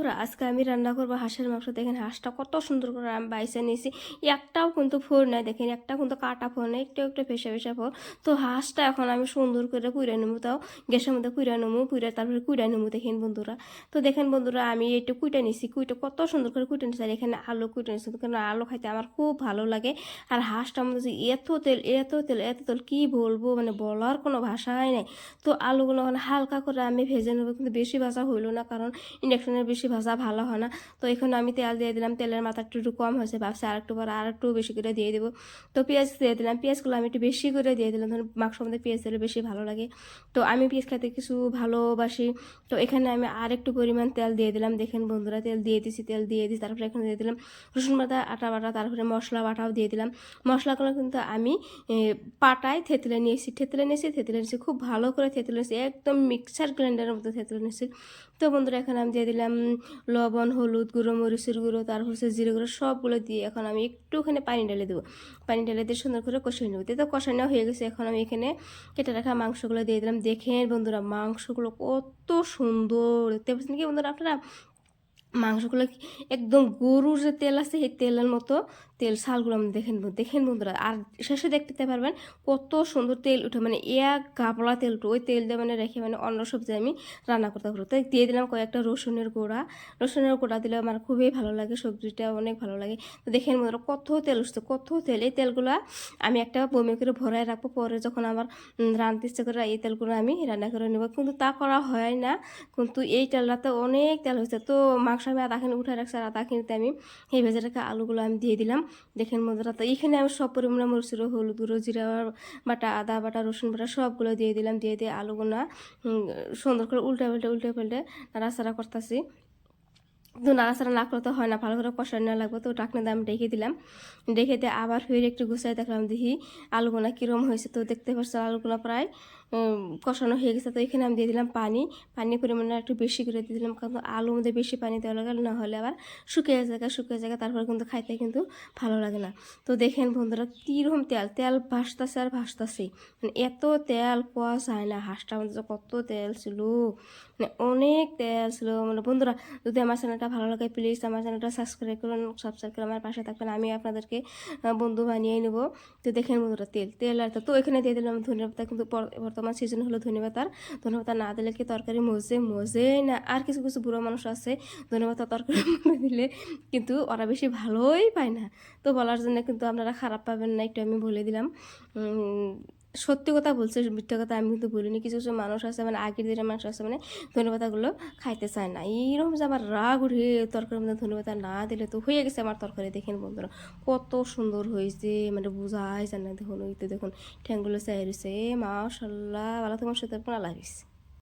বন্ধুরা আজকে আমি রান্না করবো হাঁসের মাংস। দেখেন হাঁসটা কত সুন্দর করে আমি বাইসে নিয়েছি, একটাও কিন্তু ফোর নাই, দেখেন একটা কিন্তু কাটা ফোর নেই, একটু একটু ফেসে ফেসে ফোর। তো হাঁসটা এখন আমি সুন্দর করে পুড়ে নেবো, তাও গ্যাসের মধ্যে পুড়ে নেবো, পুড়ে তারপরে কুড়ে নেবো। দেখেন বন্ধুরা, তো দেখেন বন্ধুরা আমি একটু কুইটে নিছি, কুইটে কত সুন্দর করে কুইটে নিচ্ছি। আর এখানে আলু কুইটে নিচ্ছি, কারণ আলু খাইতে আমার খুব ভালো লাগে। আর হাঁসটার মধ্যে এত তেল এত তেল এত তেল কী বলবো, মানে বলার কোনো ভাষাই নেই। তো আলুগুলো মানে হালকা করে আমি ভেজে নেবো, কিন্তু বেশি ভাজা হইলো না, কারণ ইন্ডাকশনের বেশি ভাজা ভালো হয় না। তো এখানে আমি তেল দিয়ে দিলাম, তেলের মাথা একটু কম হয়েছে, ভাবছি আরেকটু পর আর একটু বেশি করে দিয়ে দেবো। তো পেঁয়াজ দিয়ে দিলাম, পেঁয়াজগুলো আমি একটু বেশি করে দিয়ে দিলাম, ধরুন মাংসের মধ্যে পেঁয়াজ দিলে বেশি ভালো লাগে। তো আমি পেঁয়াজ খেতে কিছু ভালোবাসি। তো এখানে আমি আর একটু পরিমাণ তেল দিয়ে দিলাম। দেখেন বন্ধুরা তেল দিয়ে দিছি, তেল দিয়ে দিছি, তারপরে এখানে দিয়ে দিলাম রসুন বাটা, আটা বাটা, তারপরে মশলা বাটাও দিয়ে দিলাম। মশলাগুলো কিন্তু আমি পাটায় থেতলে নিয়েছি, খুব ভালো করে থেতলে নিয়েছি, একদম মিক্সার গ্রাইন্ডারের মতো থেতলে নিয়েছি। তো বন্ধুরা এখানে আমি দিয়ে দিলাম লবণ, হলুদ গুঁড়ো, মরিচের গুঁড়ো, তারপর হচ্ছে জিরে গুঁড়ো, সবগুলো দিয়ে এখন আমি একটুখানি পানি ঢেলে দেবো। পানি ঢেলে দিয়ে সুন্দর করে কষিয়ে নেবো। তো কষানো হয়ে গেছে, এখন আমি এখানে কেটে রাখা মাংসগুলো দিয়ে দিলাম। দেখেন বন্ধুরা মাংসগুলো কত সুন্দর দেখতে পাচ্ছেন কি বন্ধুরা আপনারা, মাংসগুলো একদম গরুর যে তেল আছে সেই তেলের মতো তেল, শালগুলো আমি দেখেন বন্ধুরা। আর শেষে দেখতে পারবেন কত সুন্দর তেল উঠে, মানে এক গাবলা তেল উঠে, ওই তেল দিয়ে মানে রেখে মানে অন্য সবজি আমি রান্না করতে পারবো। তাই দিয়ে দিলাম কয়েকটা রসুনের গুঁড়া দিলে আমার খুবই ভালো লাগে, সবজিটা অনেক ভালো লাগে। তো দেখেন বন্ধুরা কত তেল উঠছে, কত তেল। এই তেলগুলো আমি একটা বমি করে ভরায় রাখবো, পরে যখন আমার রান্নতে ইচ্ছে করে এই তেলগুলো আমি রান্না করে নেবো, কিন্তু তা করা হয় না। কিন্তু এই তেলটাতে অনেক তেল হয়েছে। তো মাংস আমি আধাখানি উঠে রাখছি, আর আধাখানিতে আমি এই ভেজে রাখা আলুগুলো আমি দিয়ে দিলাম। দেখেন বন্ধুরা, তো এইখানে আমি সব পরিমাণে মরিচের, হলুদ গুঁড়ো, জিরা বাটা, আদা বাটা, রসুন বাটা সবগুলো দিয়ে দিলাম। দিয়ে আলুগুলো সুন্দর করে উল্টে পাল্টে নাড়াচাড়া করতেছি। তো নাড়াচাড়া না করতে হয় না, ভালো করে কষানো লাগবে। তো ঢাকনা দিয়ে আমি ঢেকে দিলাম, ঢেকে দিয়ে আবার ফিরে একটু গুছাই দেখলাম, দেখি আলুগুলো কীরকম হয়েছে। তো দেখতে পাচ্ছি আলুগুলো প্রায় কষানো হয়ে গেছে। তো এখানে আমি দিয়ে দিলাম পানি পরিমাণে একটু বেশি করে দিয়ে দিলাম, কারণ আলুর মধ্যে বেশি পানি দেওয়া লাগে, না হলে আবার শুকিয়ে যায়, তারপরে কিন্তু খাইতে কিন্তু ভালো লাগে না। তো দেখেন বন্ধুরা কীরকম তেল ভাসতেছে আর ভাসতেছে, মানে এত তেল পাওয়া যায় না। হাঁসটার মধ্যে কত তেল ছিল, মানে অনেক তেল ছিল। মানে বন্ধুরা যদি আমার চ্যানেলটা ভালো লাগে প্লিজ আমার চ্যানেলটা সাবস্ক্রাইব করে আমার পাশে থাকবেন, আমি আপনাদেরকে বন্ধু বানিয়ে নেব। তো দেখেন বন্ধুরা তেল আর তো এখানে দিয়ে দিলাম ধনিয়া পাতা, কিন্তু বর্তমান সিজন হলো ধনিয়া পাতা না দিলে কি তরকারি মজে না। আর কিছু কিছু বুড়ো মানুষ আছে ধনিয়া পাতা তরকারি দিলে কিন্তু ওরা বেশি ভালোই পায় না। তো বলার জন্য কিন্তু আপনারা খারাপ পাবেন না, একটু আমি বলে দিলাম। সত্যি কথা বলছে, মিথ্যা কথা আমি কিন্তু বলিনি। কিছু কিছু মানুষ আছে, মানে আগের দিনের মানুষ আছে, মানে ধনেপাতাগুলো খাইতে চায় না। এইরকম যে আমার রাগ উঠে তরকারির মধ্যে ধনেপাতা না দিলে তো হয়ে গেছে আমার তরকারি। দেখেন বন্ধুরা কত সুন্দর হয়েছে, মানে বোঝাই যায় না। দেখুন ওই তো দেখুন ঠ্যাংগুলো চাই রয়েছে, মাশাল্লাহ। ভালো তোমার সাথে আল্লাহ হাফিজ।